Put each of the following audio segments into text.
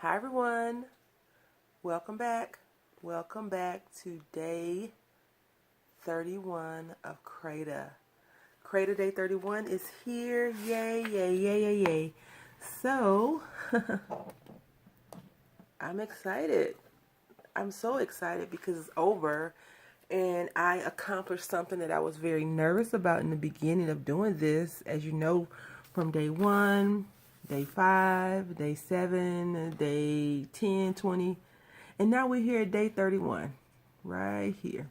Hi everyone, welcome back. Welcome back to day 31 of Creda. Creda day 31 is here. Yay, yay, yay, yay, yay. So, I'm excited. I'm so excited because it's over and I accomplished something that I was very nervous about in the beginning of doing this. As you know, from day 1, day 5, day 7, day 10, 20, and now we're here at day 31, right here.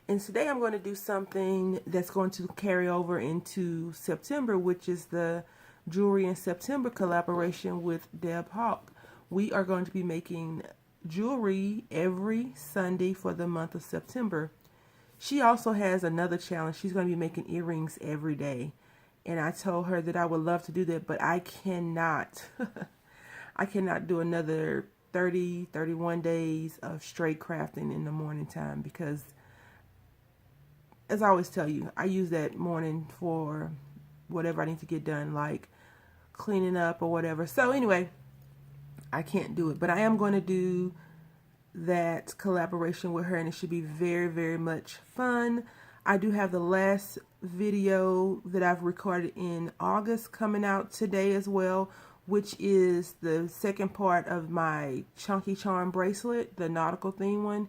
And today I'm going to do something that's going to carry over into September, which is the Jewelry in September collaboration with Deb Hawk. We are going to be making jewelry every Sunday for the month of September. She also has another challenge. She's going to be making earrings every day. And I told her that I would love to do that, but I cannot. I cannot do another 30, 31 days of straight crafting in the morning time because, as I always tell you, I use that morning for whatever I need to get done, like cleaning up or whatever. So anyway, I can't do it, but I am going to do that collaboration with her, and it should be very, very much fun. I do have the last video that I've recorded in August coming out today as well, which is the second part of my Chunky Charm bracelet, the nautical theme one.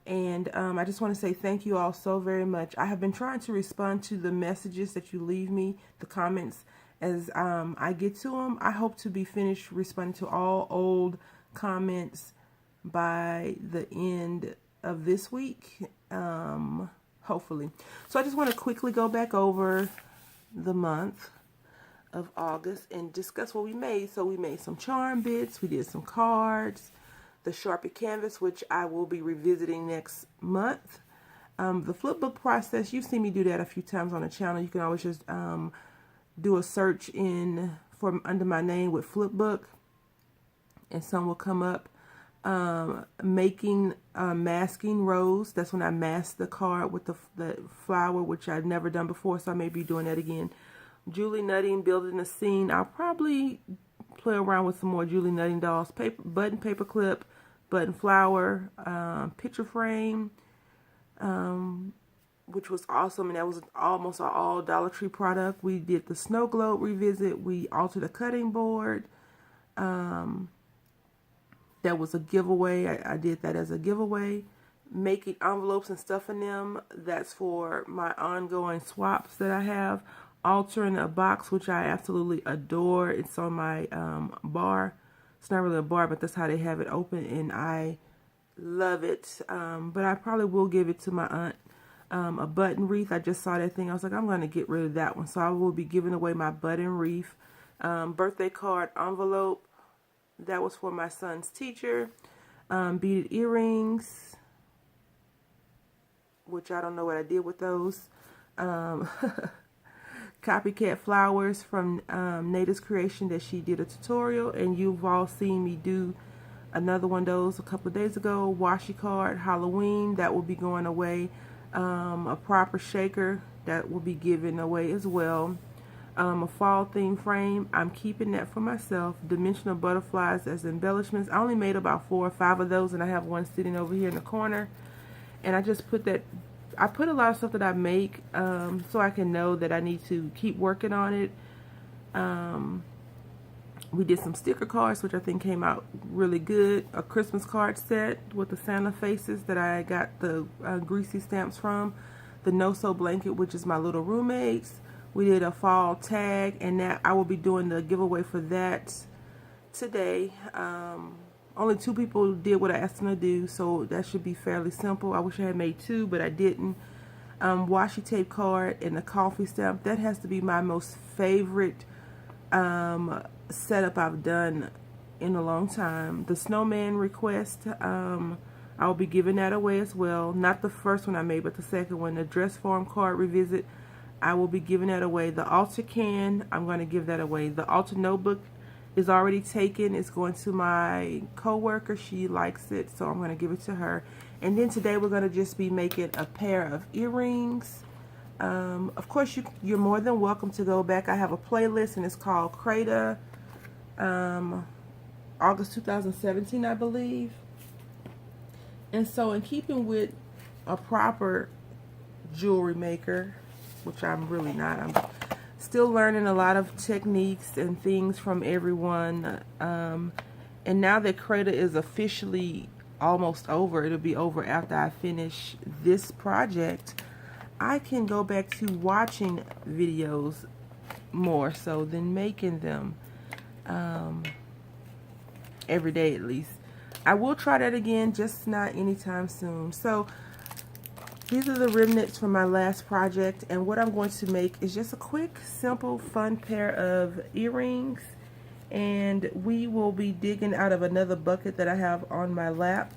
And I just want to say thank you all so very much. I have been trying to respond to the messages that you leave me, the comments, as I get to them. I hope to be finished responding to all old comments by the end of this week, hopefully. So I just want to quickly go back over the month of August and discuss what we made. So we made some charm bits, we did some cards, the Sharpie canvas, which I will be revisiting next month. The flip book process, you've seen me do that a few times on the channel. You can always just do a search for under my name with flip book, and some will come up. Making masking rose. That's when I masked the card with the flower, which I've never done before, so I may be doing that again. Julie nutting, building a scene. I'll probably play around with some more Julie nutting dolls. Button paper clip, button flower, picture frame, which was awesome, and that was almost an all Dollar Tree product. We did the snow globe revisit. We altered the cutting board. That was a giveaway. I did that as a giveaway. Making envelopes and stuffing them. That's for my ongoing swaps that I have. Altering a box, which I absolutely adore. It's on my bar. It's not really a bar, but that's how they have it open, and I love it. But I probably will give it to my aunt. A button wreath. I just saw that thing. I was like, I'm going to get rid of that one. So I will be giving away my button wreath. Birthday card envelope. That was for my son's teacher. Beaded earrings, which I don't know what I did with those. Copycat flowers from Nada's creation that she did a tutorial, and you've all seen me do another one of those a couple of days ago. Washi card, Halloween, that will be going away. A proper shaker, that will be given away as well. A fall theme frame, I'm keeping that for myself. Dimensional butterflies as embellishments. I only made about 4 or 5 of those, and I have one sitting over here in the corner. And I just put that, I put a lot of stuff that I make so I can know that I need to keep working on it. We did some sticker cards, which I think came out really good. A Christmas card set with the Santa faces that I got the greasy stamps from. The No-So blanket, which is my little roommate's. We did a fall tag, and that I will be doing the giveaway for that today. Only 2 people did what I asked them to do, so that should be fairly simple. I wish I had made 2, but I didn't. Washi tape card and the coffee stamp. That has to be my most favorite setup I've done in a long time. The snowman request, I'll be giving that away as well. Not the first one I made, but the second one. The dress form card revisit, I will be giving that away. The altar can, I'm going to give that away. The altar notebook is already taken. It's going to my coworker. She likes it, so I'm going to give it to her. And then today we're going to just be making a pair of earrings. Of course, you're more than welcome to go back. I have a playlist, and it's called Creda August 2017, I believe. And so in keeping with a proper jewelry maker, which I'm really not, I'm still learning a lot of techniques and things from everyone. And now that Creda is officially almost over, it'll be over after I finish this project, I can go back to watching videos more so than making them every day at least. I will try that again, just not anytime soon. So these are the remnants from my last project, and what I'm going to make is just a quick, simple, fun pair of earrings. And we will be digging out of another bucket that I have on my lap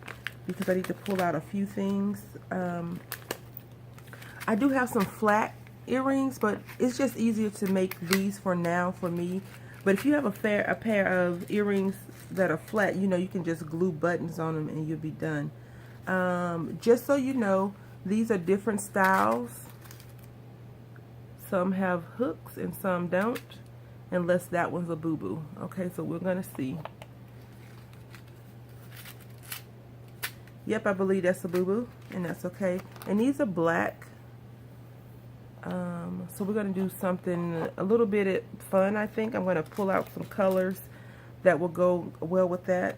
because I need to pull out a few things. I do have some flat earrings, but it's just easier to make these for now for me. But if you have a pair of earrings that are flat, you know, you can just glue buttons on them and you'll be done. Just so you know, these are different styles. Some have hooks and some don't, unless that one's a boo-boo. Okay, so we're gonna see. Yep, I believe that's a boo-boo, and that's okay. And these are black. So we're gonna do something a little bit fun, I think. I'm gonna pull out some colors that will go well with that.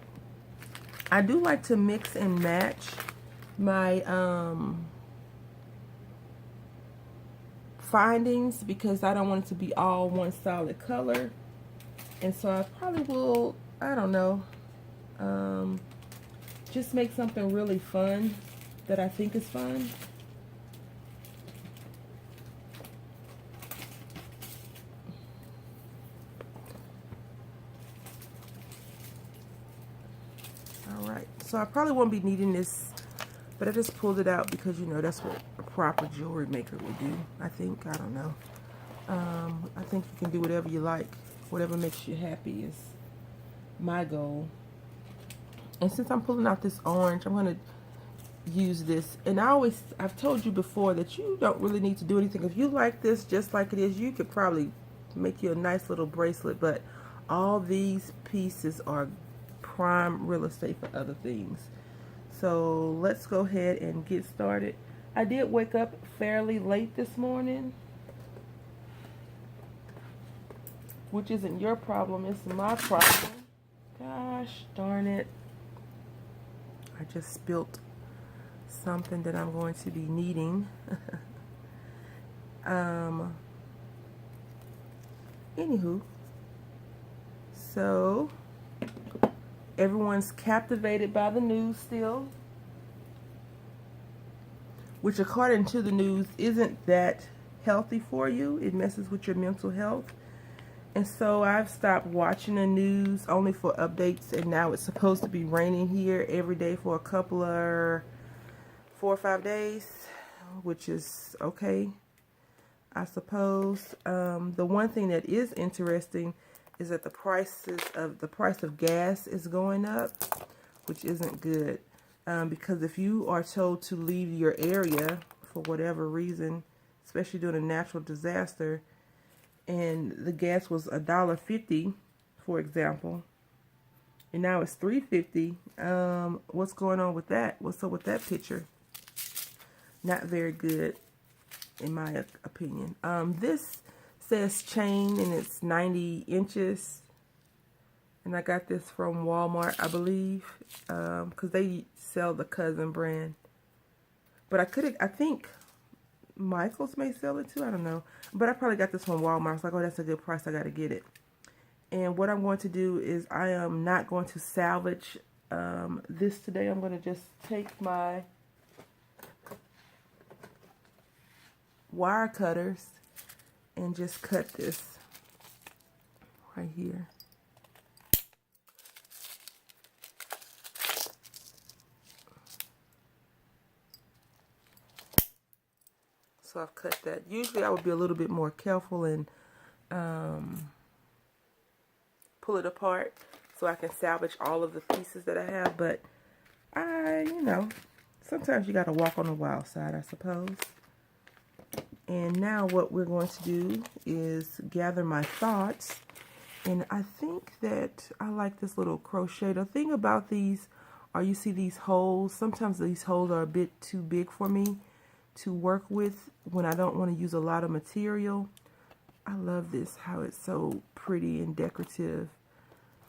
I do like to mix and match my findings because I don't want it to be all one solid color. And so I probably will, I don't know, just make something really fun that I think is fun. Alright, so I probably won't be needing this, but I just pulled it out because, you know, that's what a proper jewelry maker would do, I think. I don't know. I think you can do whatever you like. Whatever makes you happy is my goal. And since I'm pulling out this orange, I'm going to use this. And I've told you before that you don't really need to do anything. If you like this just like it is, you could probably make you a nice little bracelet. But all these pieces are prime real estate for other things. So let's go ahead and get started. I did wake up fairly late this morning, which isn't your problem, it's my problem. Gosh darn it. I just spilt something that I'm going to be needing. Anywho, so everyone's captivated by the news still, which according to the news isn't that healthy for you. It messes with your mental health. And so I've stopped watching the news only for updates, and now it's supposed to be raining here every day for a couple of 4 or 5 days, which is okay, I suppose. The one thing that is interesting is that the price of gas is going up, which isn't good. Because if you are told to leave your area for whatever reason, especially during a natural disaster, and the gas was $1.50, for example, and now it's $3.50. What's going on with that? What's up with that picture? Not very good, in my opinion. This says chain, and it's 90 inches. And I got this from Walmart, I believe, because they sell the Cousin brand. But I think Michael's may sell it too. I don't know. But I probably got this from Walmart. I was like, oh, that's a good price. I got to get it. And what I'm going to do is I am not going to salvage this today. I'm going to just take my wire cutters and just cut this right here. So I've cut that. Usually I would be a little bit more careful and pull it apart so I can salvage all of the pieces that I have. But you know, sometimes you got to walk on the wild side, I suppose. And now what we're going to do is gather my thoughts And I think that I like this little crochet. The thing about these are you see these holes. Sometimes these holes are a bit too big for me to work with when I don't want to use a lot of material. I love this, how it's so pretty and decorative.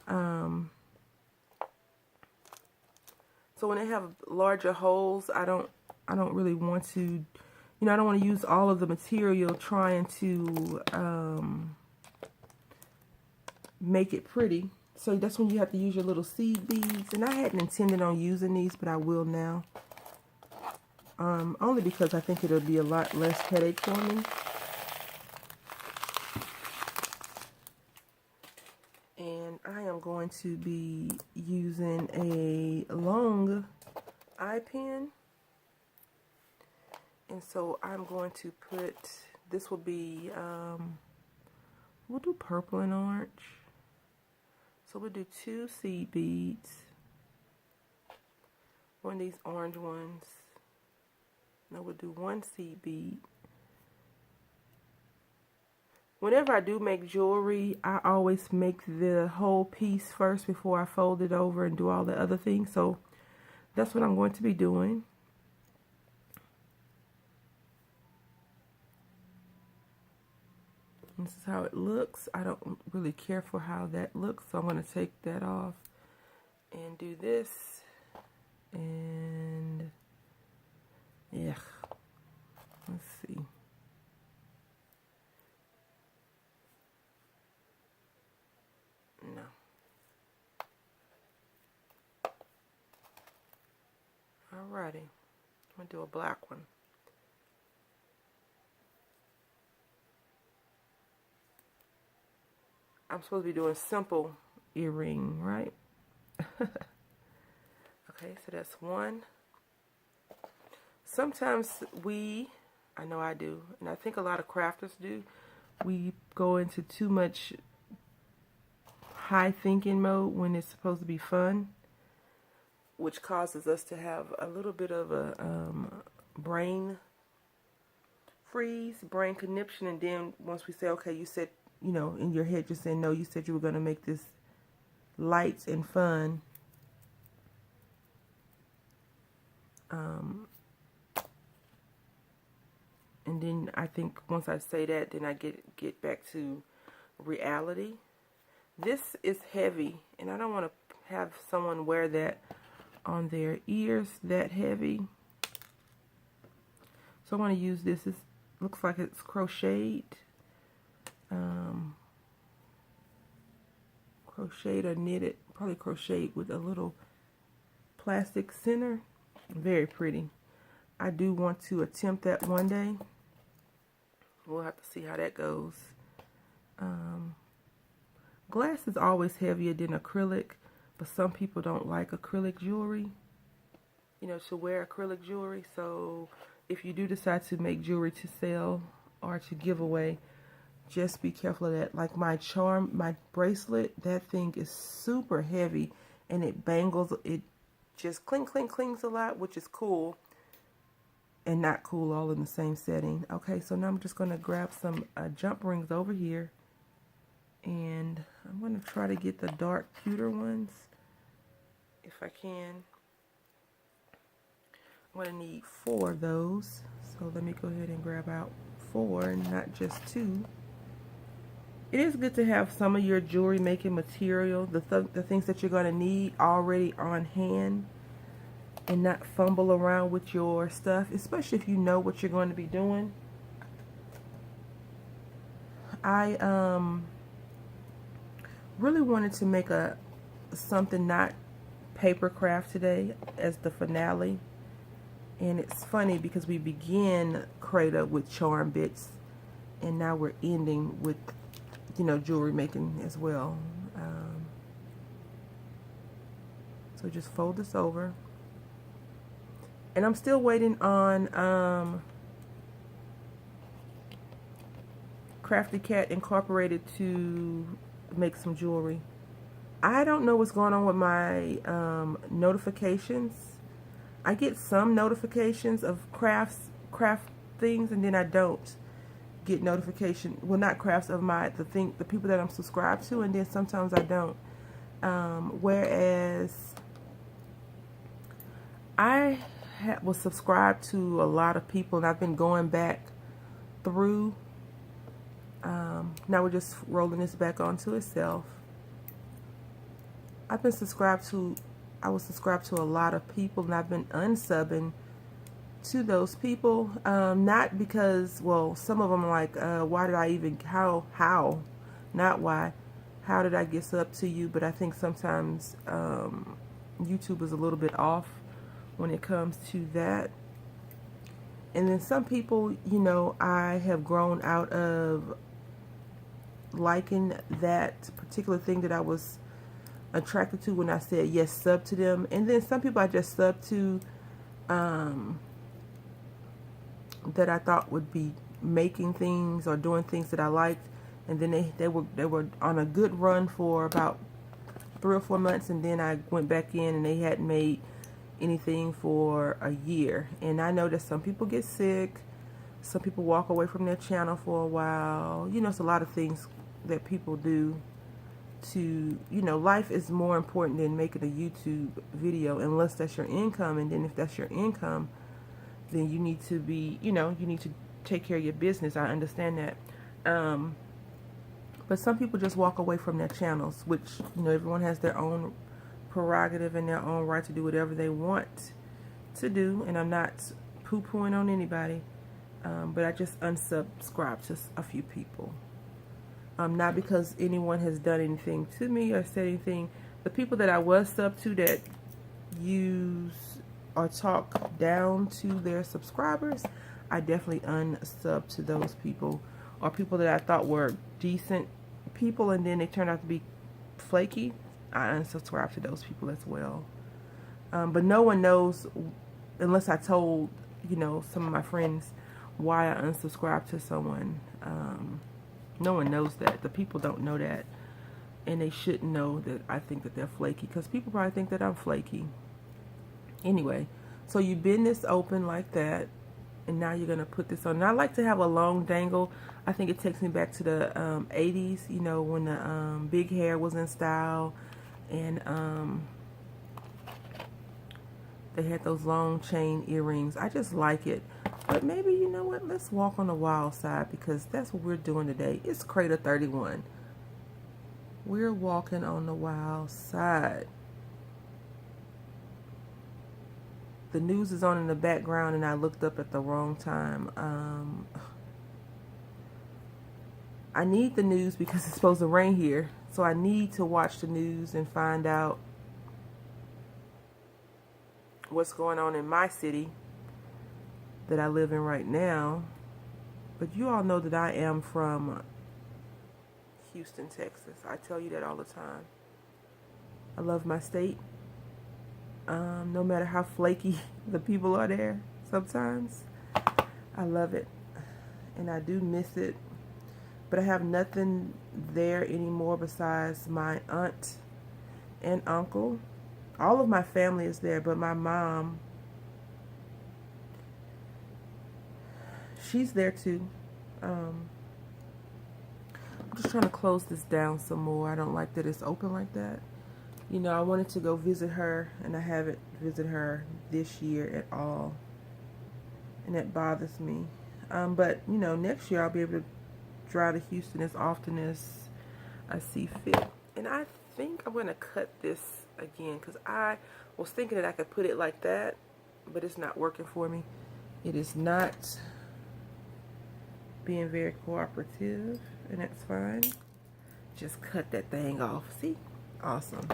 So when they have larger holes, I don't really want to, you know, I don't want to use all of the material trying to make it pretty. So that's when you have to use your little seed beads. And I hadn't intended on using these, but I will now. Only because I think it'll be a lot less headache for me. And I am going to be using a long eye pen. And so I'm going to put, this will be, we'll do purple and orange. So we'll do 2 seed beads. One of these orange ones. Now we'll do 1 seed bead. Whenever I do make jewelry, I always make the whole piece first before I fold it over and do all the other things. So that's what I'm going to be doing. This is how it looks. I don't really care for how that looks, so I'm going to take that off and do this. And yeah, let's see. No. Alrighty. I'm going to do a black one. I'm supposed to be doing simple earring, right? Okay, so that's 1. Sometimes I know I do, and I think a lot of crafters do, we go into too much high thinking mode when it's supposed to be fun, which causes us to have a little bit of a brain freeze, brain conniption, and then once we say, okay, you said, you know, in your head you're saying, no, you said you were going to make this light and fun. And then I think once I say that, then I get back to reality. This is heavy, and I don't want to have someone wear that on their ears that heavy. So I want to use this. It looks like it's crocheted. Crocheted or knitted, probably crocheted with a little plastic center. Very pretty. I do want to attempt that one day. We'll have to see how that goes. Glass is always heavier than acrylic, but some people don't like acrylic jewelry, you know, to wear acrylic jewelry. So if you do decide to make jewelry to sell or to give away, just be careful of that. Like my charm, my bracelet, that thing is super heavy, and it bangles, it just clings a lot, which is cool and not cool all in the same setting. Okay, so now I'm just going to grab some jump rings over here, and I'm going to try to get the dark pewter ones if I can. I'm going to need 4 of those, so let me go ahead and grab out 4 and not just 2. It is good to have some of your jewelry making material, the things that you're going to need already on hand, and not fumble around with your stuff, especially if you know what you're going to be doing. I really wanted to make something not paper craft today as the finale. And it's funny because we begin Creda with charm bits, and now we're ending with, you know, jewelry making as well. So just fold this over. And I'm still waiting on Crafty Cat Incorporated to make some jewelry. I don't know what's going on with my notifications. I get some notifications of craft things, and then I don't. get notification, well, not crafts of the people that I'm subscribed to, and then sometimes I don't. Whereas I was subscribed to a lot of people, and I've been going back through. Now we're just rolling this back onto itself. I was subscribed to a lot of people, and I've been unsubbing to those people. Not because, well, some of them like, why did I even, how, not why, how did I get sub to you? But I think sometimes YouTube is a little bit off when it comes to that. And then some people, you know, I have grown out of liking that particular thing that I was attracted to when I said yes, sub to them. And then some people I just sub to that I thought would be making things or doing things that I liked, and then they were on a good run for about 3 or 4 months, and then I went back in and they hadn't made anything for a year. And I know that some people get sick, some people walk away from their channel for a while. You know, it's a lot of things that people do to, you know, life is more important than making a YouTube video, unless that's your income. And then if that's your income, then you need to be, you know, you need to take care of your business. I understand that. But some people just walk away from their channels, which, you know, everyone has their own prerogative and their own right to do whatever they want to do. And I'm not poo-pooing on anybody. But I just unsubscribed to a few people. Not because anyone has done anything to me or said anything. The people that I was sub to that use or talk down to their subscribers, I definitely unsub to those people. Or people that I thought were decent people and then they turned out to be flaky, I unsubscribe to those people as well. But no one knows, unless I told, you know, some of my friends why I unsubscribe to someone. No one knows that. The people don't know that. And they shouldn't know that I think that they're flaky, because people probably think that I'm flaky. Anyway, so you bend this open like that, and now you're going to put this on. And I like to have a long dangle. I think it takes me back to the 80s, you know, when the big hair was in style, and they had those long chain earrings. I just like it. But maybe, you know what, let's walk on the wild side, because that's what we're doing today. It's Creda 31. We're walking on the wild side. The news is on in the background, and I looked up at the wrong time. I need the news because it's supposed to rain here. So I need to watch the news and find out what's going on in my city that I live in right now. But you all know that I am from Houston, Texas. I tell you that all the time. I love my state. No matter how flaky the people are there sometimes, I love it. And I do miss it. But I have nothing there anymore besides my aunt and uncle. All of my family is there, but my mom, she's there too. I'm just trying to close this down some more. I don't like that it's open like that. You know, I wanted to go visit her, and I haven't visited her this year at all. And that bothers me. But, you know, next year I'll be able to drive to Houston as often as I see fit. And I think I'm going to cut this again, because I was thinking that I could put it like that, but it's not working for me. It is not being very cooperative, and that's fine. Just cut that thing off. See? Awesome.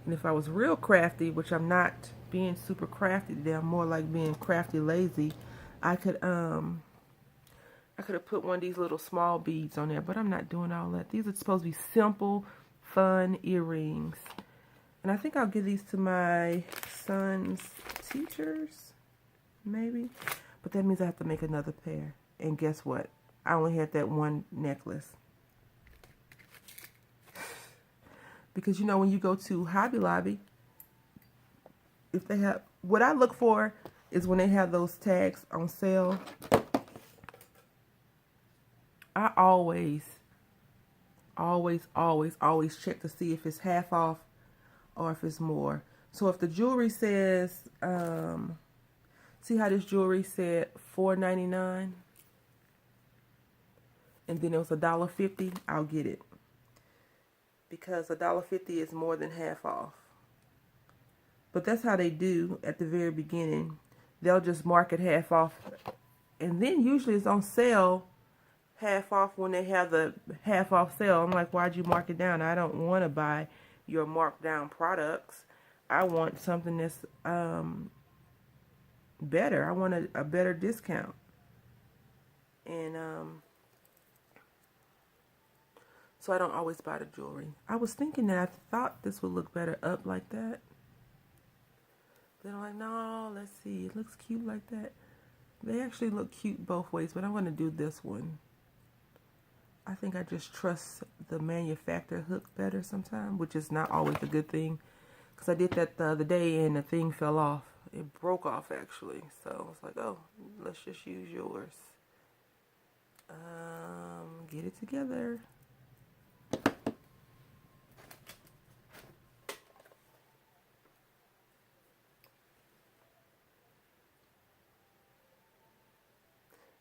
And if I was real crafty, which I'm not being super crafty today, I'm more like being crafty lazy, I could have put one of these little small beads on there, but I'm not doing all that. These are supposed to be simple, fun earrings. And I think I'll give these to my son's teachers, maybe. But that means I have to make another pair. And guess what? I only had that one necklace. Because, you know, when you go to Hobby Lobby, if they have, what I look for is when they have those tags on sale. always check to see if it's half off or if it's more. So if the jewelry says, see how this jewelry said $4.99, and then it was $1.50, I'll get it, because $1.50 is more than half off. But that's how they do at the very beginning. They'll just mark it half off, and then usually it's on sale half off when they have the half off sale. I'm like, why'd you mark it down? I don't want to buy your marked down products. I want something that's better. I want a better discount. And so I don't always buy the jewelry. I was thinking that I thought this would look better up like that. Then I'm like, no, let's see. It looks cute like that. They actually look cute both ways, but I'm going to do this one. I think I just trust the manufacturer hook better sometimes, which is not always a good thing. Because I did that the other day and the thing fell off. It broke off, actually. So I was like, oh, let's just use yours. Get it together.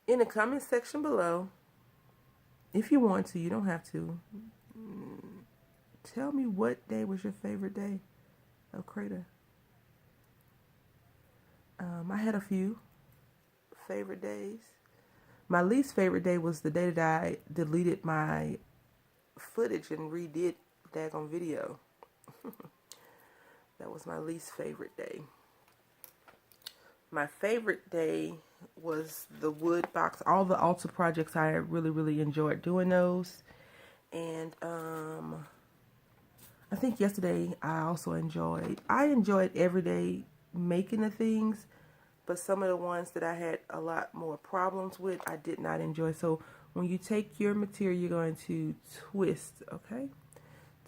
In the comment section below, if you want to, you don't have to, tell me what day was your favorite day of Creda. I had a few favorite days. My least favorite day was the day that I deleted my footage and redid daggone video. That was my least favorite day. My favorite day was the wood box. All the altar projects, I really enjoyed doing those. And I think yesterday I enjoyed every day making the things, but some of the ones that I had a lot more problems with, I did not enjoy. So when you take your material, you're going to twist, okay?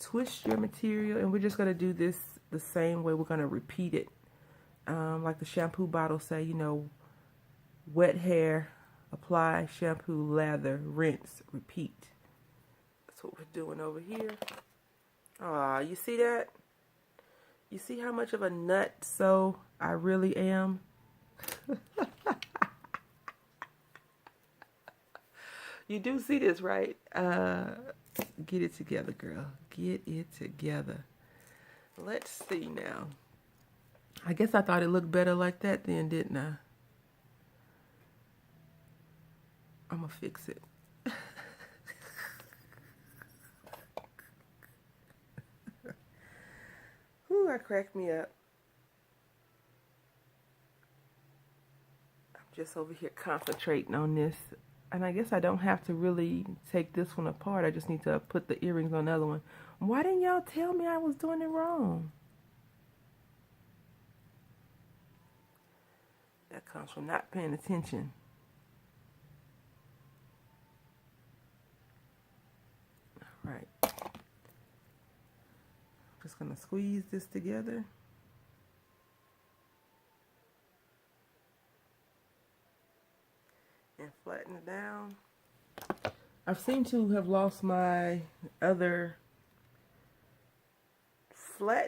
Twist your material, and we're just going to do this the same way. We're going to repeat it. Like the shampoo bottle say, you know, wet hair, apply shampoo, lather, rinse, repeat. That's what we're doing over here. Ah, you see that? You see how much of a nut so I really am? You do see this, right? Get it together, girl. Get it together. Let's see now. I guess I thought it looked better like that then, didn't I? I'm gonna fix it. Ooh, that cracked me up. I'm just over here concentrating on this. And I guess I don't have to really take this one apart. I just need to put the earrings on the other one. Why didn't y'all tell me I was doing it wrong? That comes from not paying attention. All right. I'm just going to squeeze this together. And flatten it down. I seem to have lost my other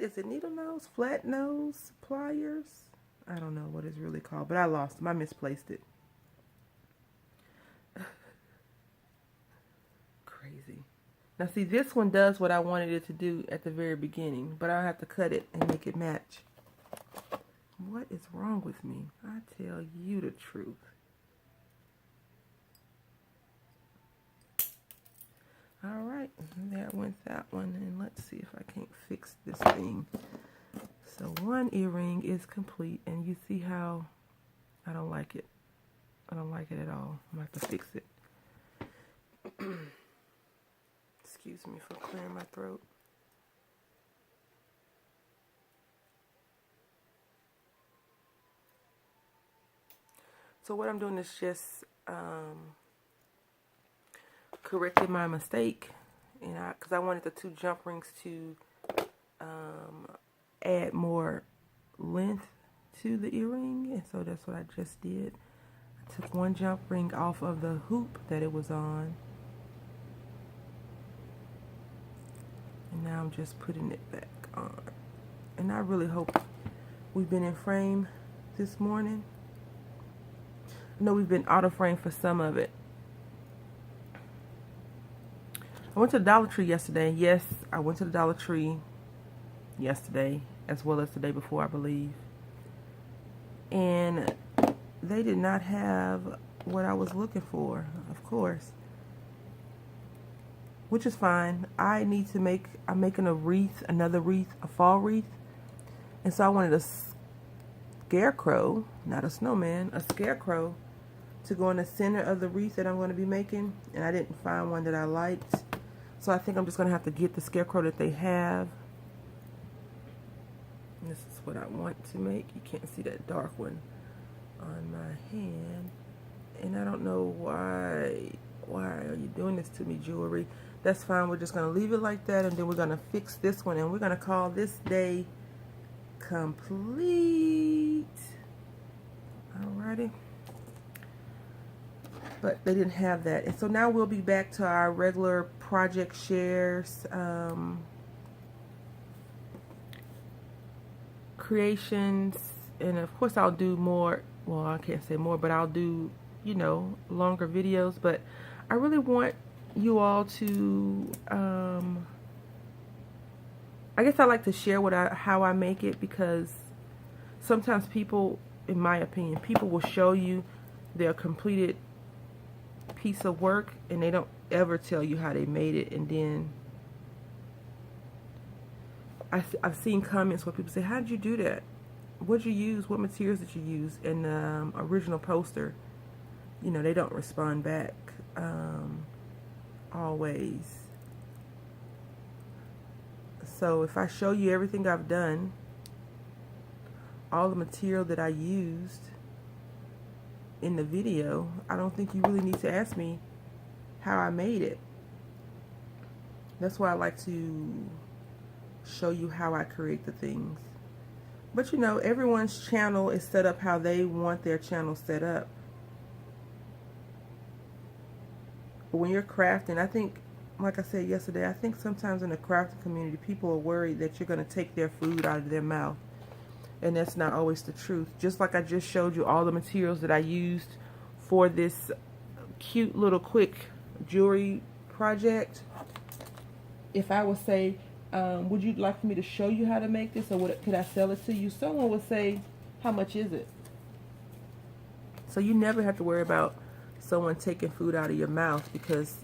is it needle nose? Flat nose pliers? I don't know what it's really called, but I lost them. I misplaced it. Crazy. Now see, this one does what I wanted it to do at the very beginning, but I'll have to cut it and make it match. What is wrong with me? I tell you the truth. All right, that went that one, and let's see if I can't fix this thing. So one earring is complete, and you see how I don't like it. I don't like it at all. I'm gonna have to fix it. Excuse me for clearing my throat. So what I'm doing is just corrected my mistake, and because I wanted the two jump rings to add more length to the earring, and so that's what I just did. I took one jump ring off of the hoop that it was on, And now I'm just putting it back on. And I really hope we've been in frame this morning. No, we've been out of frame for some of it. I went to the Dollar Tree yesterday. Yes, I went to the Dollar Tree yesterday, as well as the day before, I believe. And they did not have what I was looking for, of course. Which is fine. I'm making a wreath, another wreath, a fall wreath. And so I wanted a scarecrow, not a snowman, a scarecrow to go in the center of the wreath that I'm going to be making. And I didn't find one that I liked. So I think I'm just going to have to get the scarecrow that they have. And this is what I want to make. You can't see that dark one on my hand. And I don't know why are you doing this to me, jewelry? That's fine. We're just going to leave it like that. And then we're going to fix this one. And we're going to call this day complete. Alrighty. But they didn't have that. And so now we'll be back to our regular project shares, creations. And of course I'll do more. Well, I can't say more, but I'll do, you know, longer videos. But I really want you all to, I guess I like to share how I make it, because sometimes people, in my opinion, people will show you their completed piece of work and they don't ever tell you how they made it. And then I've seen comments where people say, how did you do that? What did you use? What materials did you use? In the original poster, you know, they don't respond back always. So if I show you everything I've done, all the material that I used in the video, I don't think you really need to ask me how I made it. That's why I like to show you how I create the things. But you know, everyone's channel is set up how they want their channel set up. But when you're crafting, I think, like I said yesterday, I think sometimes in the crafting community, people are worried that you're going to take their food out of their mouth. And that's not always the truth. Just like I just showed you all the materials that I used for this cute little quick jewelry project. If I would say, would you like for me to show you how to make this, or could I sell it to you? Someone would say, how much is it? So you never have to worry about someone taking food out of your mouth, because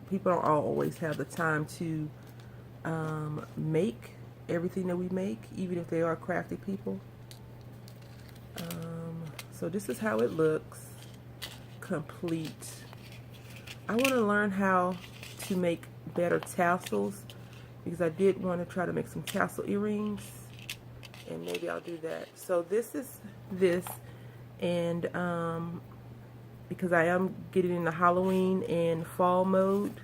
people don't always have the time to make everything that we make, even if they are crafty people. So this is how it looks complete. I want to learn how to make better tassels, because I did want to try to make some tassel earrings, and maybe I'll do that. So this is this, and because I am getting in the Halloween and fall mode,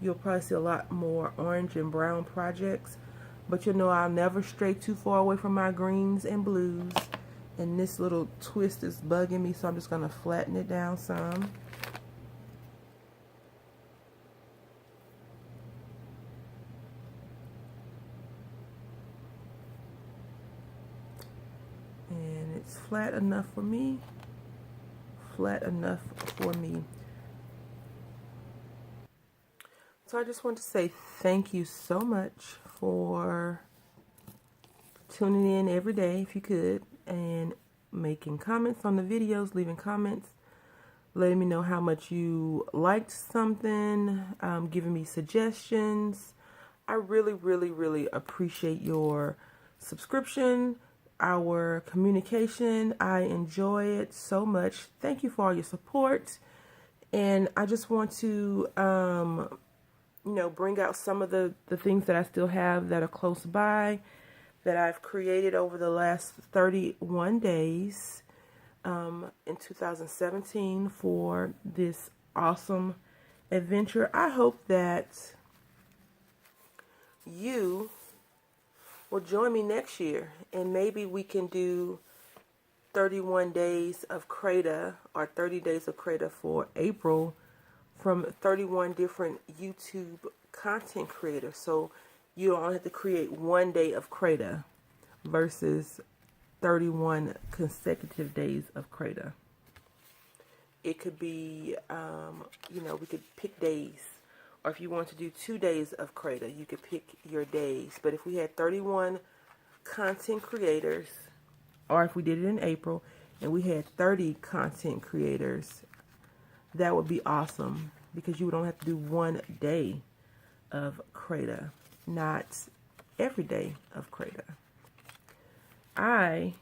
you'll probably see a lot more orange and brown projects. But you know, I'll never stray too far away from my greens and blues. And this little twist is bugging me, so I'm just going to flatten it down some. And it's flat enough for me. Flat enough for me. So I just want to say thank you so much for tuning in every day, if you could, and making comments on the videos, leaving comments, letting me know how much you liked something, giving me suggestions. I really, really, really appreciate your subscription, our communication. I enjoy it so much. Thank you for all your support. And I just want to you know, bring out some of the things that I still have that are close by, that I've created over the last 31 days in 2017 for this awesome adventure. I hope that you will join me next year, and maybe we can do 31 days of Creda, or 30 days of Creda for April, from 31 different YouTube content creator. So you only have to create one day of Creda versus 31 consecutive days of Creda. It could be, we could pick days. Or if you want to do 2 days of Creda, you could pick your days. But if we had 31 content creators, or if we did it in April, and we had 30 content creators, that would be awesome. Because you would only have to do 1 day of Creda, not every day of Creda. I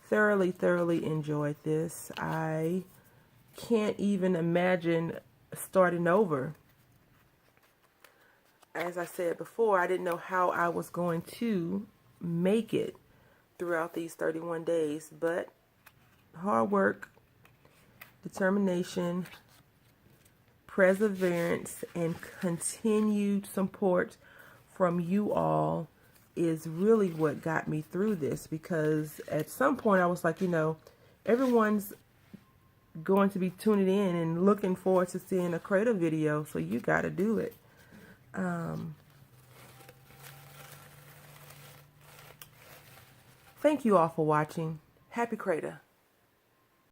thoroughly enjoyed this. I can't even imagine starting over. As I said before, I didn't know how I was going to make it throughout these 31 days, but hard work, determination, perseverance, and continued support from you all is really what got me through this. Because at some point I was like, everyone's going to be tuning in and looking forward to seeing a Creda video, so you got to do it. Thank you all for watching. Happy Creda.